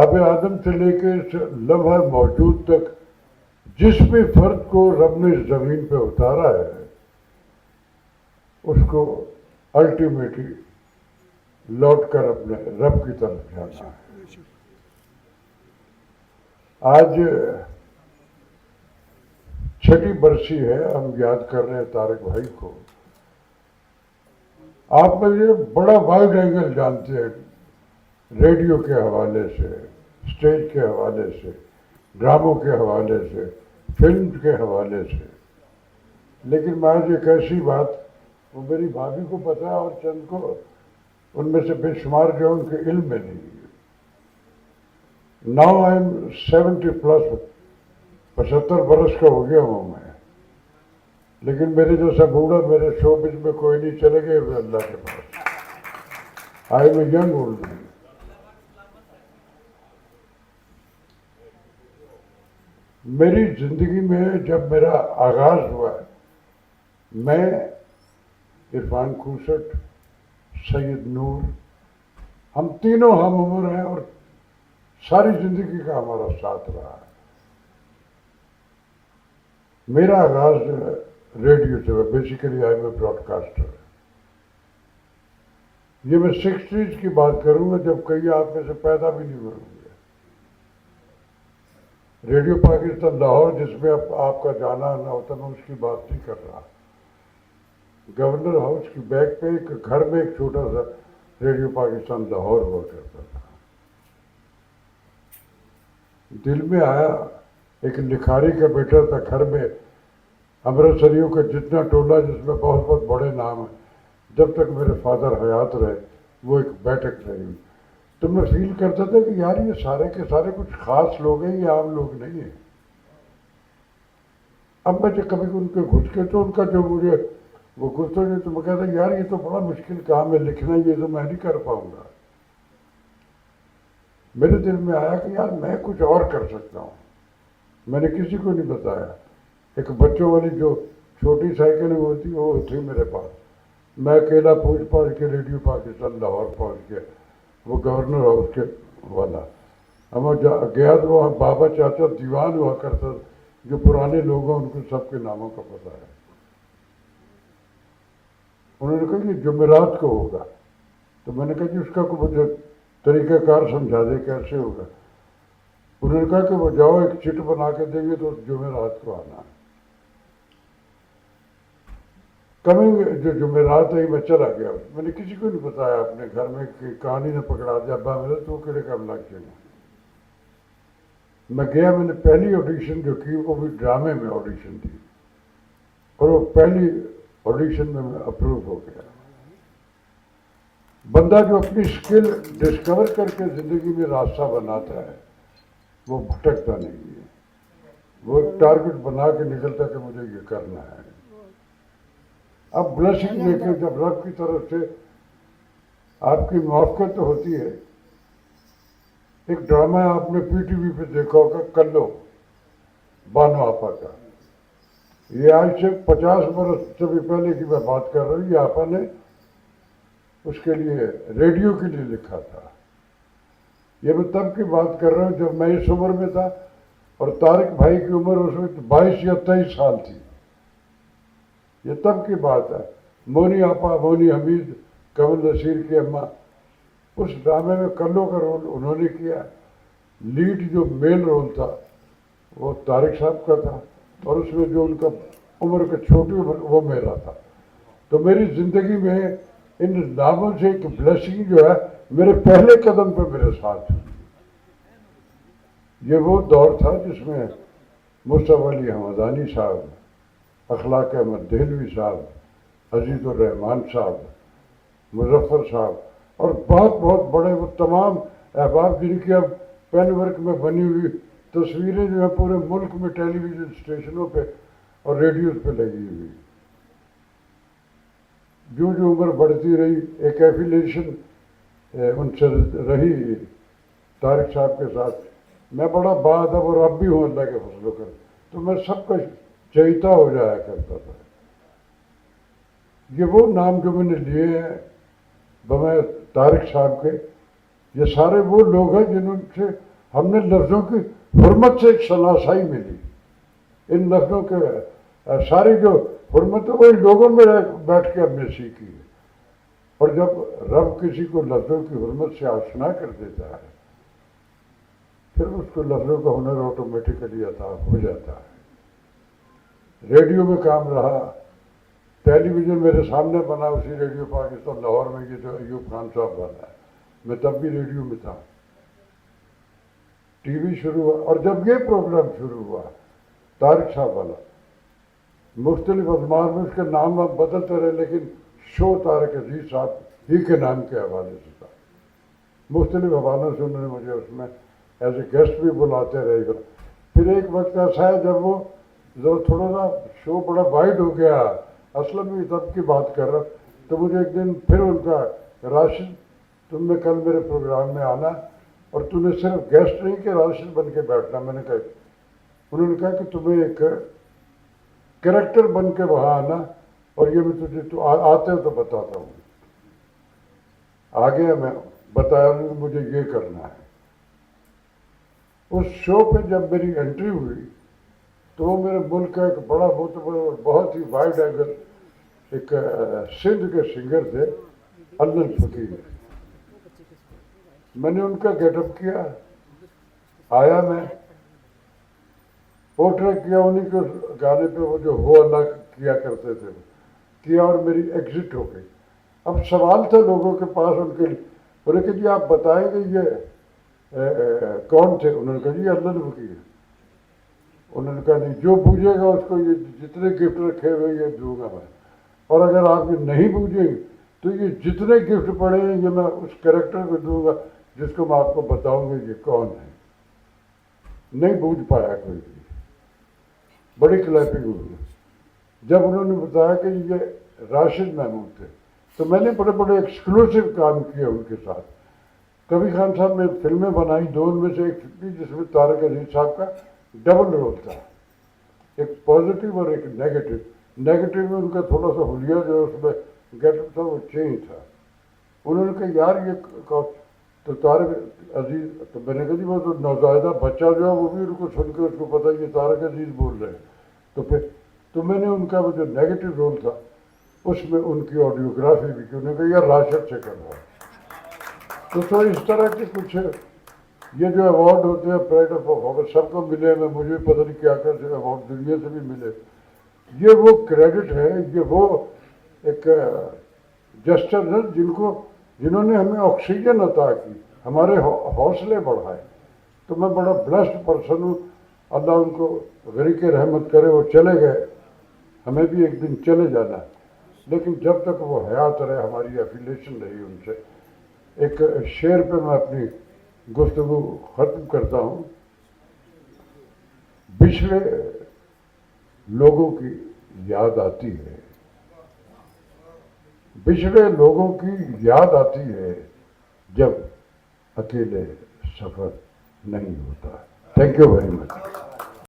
اب آدم سے لے کے اس لمحہ موجود تک جس بھی فرد کو رب نے اس زمین پہ اتارا ہے اس کو الٹیمیٹلی لوٹ کر اپنے رب کی طرف جانا ہے۔ آج 6ٹی برسی ہے، ہم یاد کر رہے ہیں طارق بھائی کو۔ آپ مجھے بڑا وائڈ اینگل جانتے ہیں، ریڈیو کے حوالے سے، اسٹیج کے حوالے سے، ڈراموں کے حوالے سے، فلم کے حوالے سے، لیکن میں آج ایک ایسی بات، وہ میری بھابھی کو پتا ہے اور چند کو ان میں سے بے شمار جو ان کے علم میں نہیں ہے۔ ناؤ آئی ایم 70 پلس، 75 برس کا ہو گیا ہوں میں، لیکن میرے جیسا بوڑھا میرے شوبز میں کوئی نہیں، چلے گئے ہوئے اللہ کے پاس۔ I am a young old man. میری زندگی میں جب میرا آغاز ہوا ہے، میں عرفان کھوسٹ، سید نور، ہم تینوں ہم عمر ہیں اور ساری زندگی کا ہمارا ساتھ رہا ہے۔ میرا آغاز ریڈیو سے ہوا، basically I am a broadcaster. یہ میں 60s کی بات کروں گا جب کئی آپ میں سے پیدا بھی نہیں ہوئے ہوں گے۔ ریڈیو پاکستان لاہور جس میں اب آپ کا جانا آنا ہوتا، میں اس کی بات نہیں کر رہا۔ گورنر ہاؤس کی بیک پہ ایک گھر میں ایک چھوٹا سا ریڈیو پاکستان لاہور ہوا کرتا تھا۔ دل میں آیا، ایک لکھاری کا بیٹا تھا گھر میں، امرتسریوں کا جتنا ٹولہ جس میں بہت بہت بڑے نام ہیں، جب تک میرے فادر حیات رہے وہ ایک بیٹھک رہی، تو میں فیل کرتا تھا کہ یار یہ سارے کے سارے کچھ خاص لوگ ہیں، یہ عام لوگ نہیں ہیں۔ اب میں جب کبھی ان کے گھس کے تو ان کا جو مجھے وہ گفتگو نہیں، تو میں کہتا یار یہ تو بڑا مشکل کام ہے لکھنا، یہ تو میں نہیں کر پاؤں گا۔ میرے دل میں آیا کہ یار میں کچھ اور کر سکتا ہوں۔ میں نے کسی کو نہیں بتایا۔ ایک بچوں والی جو چھوٹی سائیکل ہوتی وہ تھی میرے پاس، میں اکیلا پوچھ پاچھ کے ریڈیو پاکستان لاہور پہنچ گیا، وہ گورنر ہاؤس کے والا۔ ہم گیا تو وہاں بابا چاچا دیوان ہوا کرتا، جو پرانے لوگ ہیں ان کو سب کے ناموں کا پتہ ہے۔ انہوں نے کہا کہ جمعرات کو ہوگا، تو میں نے کہا کہ اس کا کوئی مجھے طریقہ کار سمجھا دے کیسے ہوگا۔ انہوں نے کہا کہ وہ جاؤ ایک چٹ بنا کے دیں گے تو جمعرات کو آنا ہے۔ کمنگ جو جمعرات ہے میں چلا گیا، میں نے کسی کو نہیں بتایا، اپنے گھر میں کہانی نے پکڑا دیا، ابا میرے تو کہڑے کام لگ جائیں گے۔ میں گیا، میں نے پہلی آڈیشن جو کی وہ بھی ڈرامے میں آڈیشن تھی، اور وہ پہلی آڈیشن میں اپروو ہو گیا۔ بندہ جو اپنی سکل ڈسکور کر کے زندگی میں راستہ بناتا ہے وہ بھٹکتا نہیں ہے، وہ ایک ٹارگٹ بنا کے نکلتا کہ مجھے یہ کرنا ہے۔ اب بلیسنگ لے کے جب رب کی طرف سے آپ کی موافقت تو ہوتی ہے۔ ایک ڈرامہ آپ نے پی ٹی وی پہ دیکھا ہوگا، کلو، بانو آپا کا۔ یہ آج سے 50 برس سے بھی پہلے کی میں بات کر رہا ہوں۔ یہ آپا نے اس کے لیے ریڈیو کے لیے لکھا تھا۔ یہ میں تب کی بات کر رہا ہوں جب میں اس عمر میں تھا، اور طارق بھائی کی عمر اس وقت 22 یا 23 سال تھی۔ یہ تب کی بات ہے۔ مونی آپا، مونی حمید، کمل نصیر کی اماں، اس ڈرامے میں کلو کا رول انہوں نے کیا۔ لیڈ جو میل رول تھا وہ طارق صاحب کا تھا، اور اس میں جو ان کا عمر کا چھوٹی عمر وہ میرا تھا۔ تو میری زندگی میں ان ناموں سے ایک بلیسنگ جو ہے میرے پہلے قدم پہ میرے ساتھ ہوئی۔ یہ وہ دور تھا جس میں مصطفیٰ علی حمدانی صاحب، اخلاق احمد دہلوی صاحب، عزیز الرحمان صاحب، مظفر صاحب، اور بہت بہت بڑے وہ تمام احباب جن کی اب پین ورک میں بنی ہوئی تصویریں جو ہیں پورے ملک میں ٹیلی ویژن اسٹیشنوں پہ اور ریڈیوز پہ لگی ہوئی۔ جو عمر بڑھتی رہی ایک ایفیلیشن ان سے رہی طارق صاحب کے ساتھ۔ میں بڑا باادب اور اب بھی ہوں اللہ کے فضل و کرم، تو میں سب کا چہیتا ہو جایا کرتا تھا۔ یہ وہ نام جو میں نے لیے ہیں بمیں طارق صاحب کے، یہ سارے وہ لوگ ہیں جنہوں سے ہم نے لفظوں کی حرمت سے ایک شناسائی ملی. ان لفظوں کے ساری جو حرمت ہے وہ ان لوگوں میں بیٹھ کے ہم نے سیکھی ہے. اور جب رب کسی کو لفظوں کی حرمت سے آشنا کر دیتا ہے پھر اس کو لفظوں کا ہنر آٹومیٹیکلی عطا ہو جاتا ہے. ریڈیو میں کام رہا, ٹیلی ویژن میرے سامنے بنا, اسی ریڈیو پاکستان لاہور میں, یہ جو ایوب خان صاحب والا ہے, میں تب بھی ریڈیو میں تھا. ٹی وی شروع ہوا, اور جب یہ پروگرام شروع ہوا طارق صاحب والا, مختلف ادوار میں اس کے نام بدلتے رہے لیکن شو طارق عزیز صاحب ہی کے نام کے حوالے سے تھا. مختلف حوالوں سے انہوں نے مجھے اس میں ایز اے گیسٹ بھی بلاتے رہے گا. پھر ایک وقت ایسا ہے جب وہ تھوڑا سا شو بڑا وائڈ ہو گیا, اصل میں تب کی بات کر رہا, تو مجھے ایک دن پھر ان کا, راشد تم نے کل میرے پروگرام میں آنا اور تم نے صرف گیسٹ نہیں کہ راشد بن کے بیٹھنا. میں نے کہا, انہوں نے کہا کہ تمہیں ایک کریکٹر بن کے وہاں آنا, اور یہ میں تجھے تو آتے ہو تو بتاتا ہوں. آ گیا, میں بتایا مجھے یہ کرنا ہے. اس شو پہ جب میری انٹری ہوئی تو وہ میرے ملک کا ایک بڑا بہت ہی وائڈ اینگل ایک سندھ کے سنگر تھے اللہ فقیر. میں نے ان کا گیٹ اپ کیا, آیا, میں پورٹریٹ کیا انہیں کے گانے پہ, وہ جو ہو اللہ کیا کرتے تھے کیا, اور میری ایگزٹ ہو گئی. اب سوال تھا لوگوں کے پاس ان کے لیے, بولے کہ جی آپ بتائیں گے یہ کون تھے؟ انہوں نے کہا جی اللہ فقیر. انہوں نے کہا نہیں, جو پوچھے گا اس کو یہ جتنے گفٹ رکھے ہوئے یہ دوں گا میں, اور اگر آپ یہ نہیں پوچھیں گے تو یہ جتنے گفٹ پڑے ہیں یہ میں اس کریکٹر کو دوں گا جس کو میں آپ کو بتاؤں گا یہ کون ہے. نہیں پوچھ پایا کوئی بھی, بڑی کلیپنگ ہوئی. جب انہوں نے بتایا کہ یہ راشد محمود تھے تو میں نے بڑے بڑے ایکسکلوسیو کام کیے ان کے ساتھ. کبھی خان صاحب نے فلمیں بنائی, دو ان میں سے ایک تھی جس میں طارق عزیز صاحب کا ڈبل رول تھا, ایک پازیٹیو اور ایک نیگیٹو. نیگیٹو میں ان کا تھوڑا سا حلیہ جو اس میں گیٹ اپ تھا وہ چینج تھا. انہوں نے کہا یار یہ تو طارق عزیز, تو میں نے کہا جی وہ تو نوزائیدہ بچہ جو ہے وہ بھی ان کو سن کے اس کو پتا یہ طارق عزیز بول رہے ہیں. تو پھر تو میں نے ان کا وہ جو نیگیٹو رول تھا اس میں ان کی آڈیوگرافی بھی کی. انہوں نے کہا یار راشد سے کر رہا ہے. تو اس طرح کے کچھ یہ جو ایوارڈ ہوتے ہیں پرائڈ آف پرفارمنس سب کو ملے ہیں, مجھے پتہ نہیں کیا کیا ایوارڈ دنیا سے بھی ملے. یہ وہ کریڈٹ ہے, یہ وہ ایک جسٹر ہے جنہوں نے ہمیں آکسیجن عطا کی, ہمارے حوصلے بڑھائے. تو میں بڑا بلیسڈ پرسن ہوں, اللہ ان کو غریق رحمت کرے. وہ چلے گئے, ہمیں بھی ایک دن چلے جانا ہے, لیکن جب تک وہ حیات رہے ہماری ایفیلیشن رہی ان سے. ایک شعر پہ میں اپنی گفتگو ختم کرتا ہوں. پچھلے لوگوں کی یاد آتی ہے, پچھلے لوگوں کی یاد آتی ہے جب اکیلے سفر نہیں ہوتا. Thank you very much.